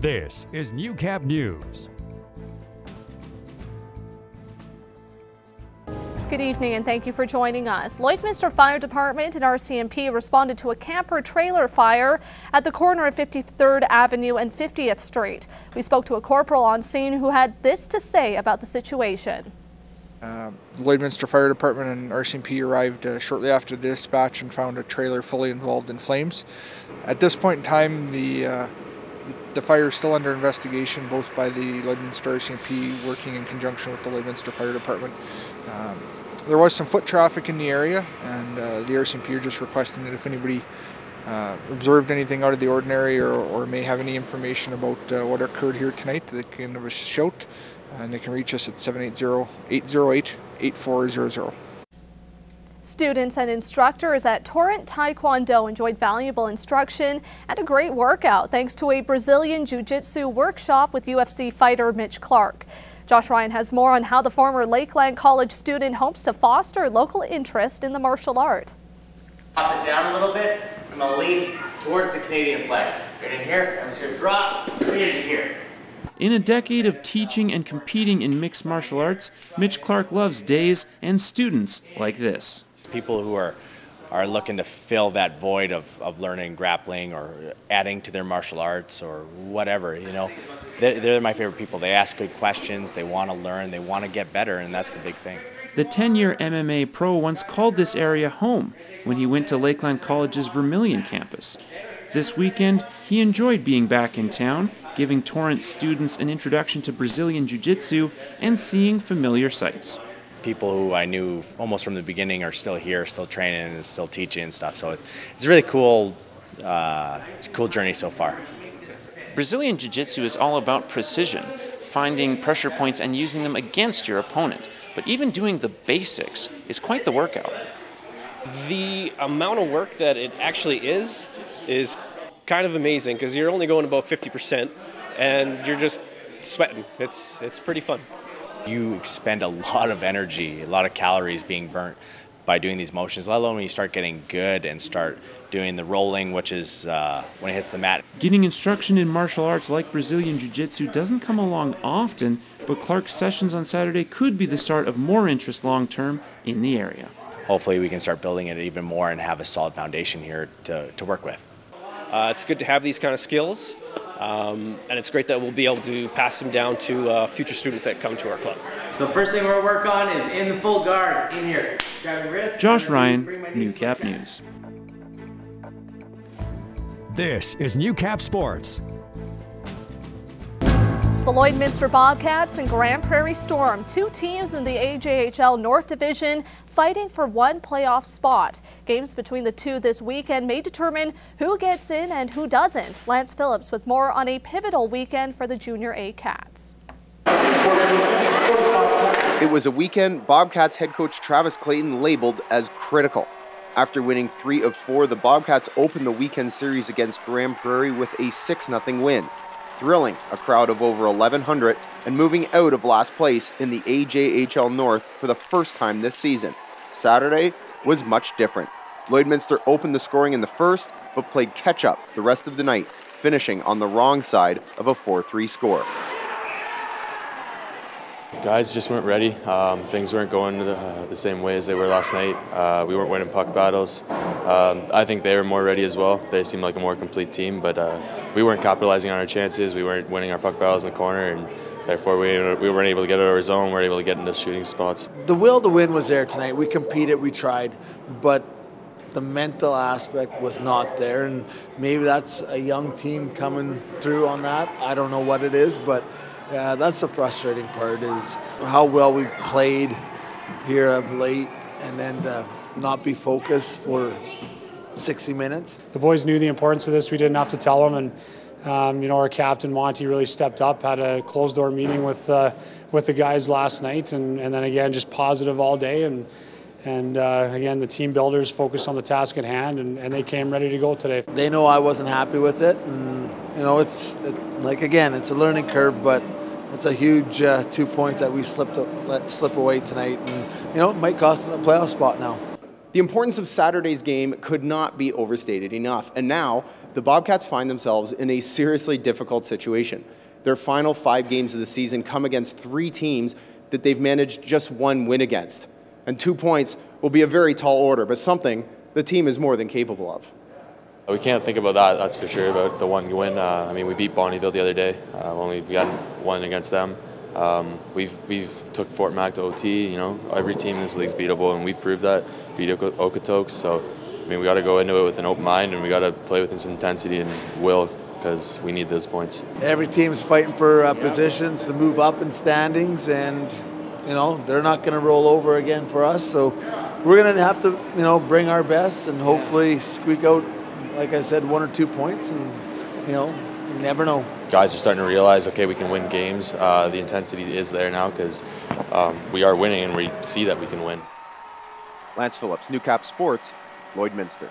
This is Newcap News. Good evening and thank you for joining us. Lloydminster Fire Department and RCMP responded to a camper-trailer fire at the corner of 53rd Avenue and 50th Street. We spoke to a corporal on scene who had this to say about the situation. The Lloydminster Fire Department and RCMP arrived shortly after the dispatch and found a trailer fully involved in flames. At this point in time, the fire is still under investigation, both by the Lloydminster RCMP working in conjunction with the Lloydminster Fire Department. There was some foot traffic in the area, and the RCMP are just requesting that if anybody observed anything out of the ordinary or may have any information about what occurred here tonight, they can give us a shout, and they can reach us at 780-808-8400. Students and instructors at Torrent Kwon-Do enjoyed valuable instruction and a great workout thanks to a Brazilian Jiu-Jitsu workshop with UFC fighter Mitch Clarke. Josh Ryan has more on how the former Lakeland College student hopes to foster local interest in the martial art. Pop it down a little bit. I'm going to lean towards the Canadian flag. Right in here. I'm just going to drop right into here. In a decade of teaching and competing in mixed martial arts, Mitch Clarke loves days and students like this. People who are looking to fill that void of learning grappling or adding to their martial arts or whatever, you know, they're my favorite people. They ask good questions, they want to learn, they want to get better, and that's the big thing. The 10-year MMA pro once called this area home when he went to Lakeland College's Vermilion campus. This weekend, he enjoyed being back in town, giving Torrent students an introduction to Brazilian Jiu-Jitsu and seeing familiar sights. People who I knew almost from the beginning are still here, still training and still teaching and stuff. So it's a really cool journey so far. Brazilian Jiu-Jitsu is all about precision, finding pressure points and using them against your opponent. But even doing the basics is quite the workout. The amount of work that it actually is kind of amazing because you're only going about 50% and you're just sweating. It's pretty fun. You expend a lot of energy, a lot of calories being burnt by doing these motions, let alone when you start getting good and start doing the rolling, which is when it hits the mat. Getting instruction in martial arts like Brazilian Jiu-Jitsu doesn't come along often, but Clarke's sessions on Saturday could be the start of more interest long-term in the area. Hopefully we can start building it even more and have a solid foundation here to work with. It's good to have these kind of skills. And it's great that we'll be able to pass them down to future students that come to our club. So first thing we're going to work on is in the full guard, in here. Grab your wrist. Josh Ryan, Newcap News. This is Newcap Sports. The Lloydminster Bobcats and Prairie Storm, two teams in the AJHL North Division fighting for one playoff spot. Games between the two this weekend may determine who gets in and who doesn't. Lance Phillips with more on a pivotal weekend for the Junior A Cats. It was a weekend Bobcats head coach Travis Clayton labeled as critical. After winning 3 of 4, the Bobcats opened the weekend series against Grande Prairie with a 6-0 win, thrilling a crowd of over 1,100 and moving out of last place in the AJHL North for the first time this season. Saturday was much different. Lloydminster opened the scoring in the first, but played catch-up the rest of the night, finishing on the wrong side of a 4-3 score. Guys just weren't ready. Things weren't going the same way as they were last night. We weren't winning puck battles. I think they were more ready as well. They seemed like a more complete team, but we weren't capitalizing on our chances. We weren't winning our puck battles in the corner, and therefore we weren't able to get out of our zone. We weren't able to get into shooting spots. The will to win was there tonight. We competed, we tried, but the mental aspect was not there, and maybe that's a young team coming through on that. I don't know what it is, but that's the frustrating part, is how well we played here of late and then not be focused for 60 minutes. The boys knew the importance of this. We didn't have to tell them, and you know, our captain Monty really stepped up, had a closed-door meeting with the guys last night, and then again just positive all day, and again the team builders focused on the task at hand, and they came ready to go today. They know I wasn't happy with it, and you know, like again, it's a learning curve, but it's a huge 2 points that we let slip away tonight, and you know, it might cost us a playoff spot now. The importance of Saturday's game could not be overstated enough, and now the Bobcats find themselves in a seriously difficult situation. Their final 5 games of the season come against 3 teams that they've managed just 1 win against. And 2 points will be a very tall order, but something the team is more than capable of. We can't think about that, that's for sure, about the 1 win. I mean, we beat Bonnyville the other day when we got 1 against them. We've took Fort Mac to OT, you know, every team in this league's beatable, and we've proved that, beat Okotoks, so I mean, we got to go into it with an open mind, and we got to play with some intensity and will, because we need those points. Every team's fighting for positions to move up in standings, and you know they're not going to roll over again for us. So we're going to have to bring our best and hopefully squeak out, like I said, 1 or 2 points, and you never know. Guys are starting to realize, okay, we can win games. The intensity is there now because we are winning, and we see that we can win. Lance Phillips, Newcap Sports, Lloydminster.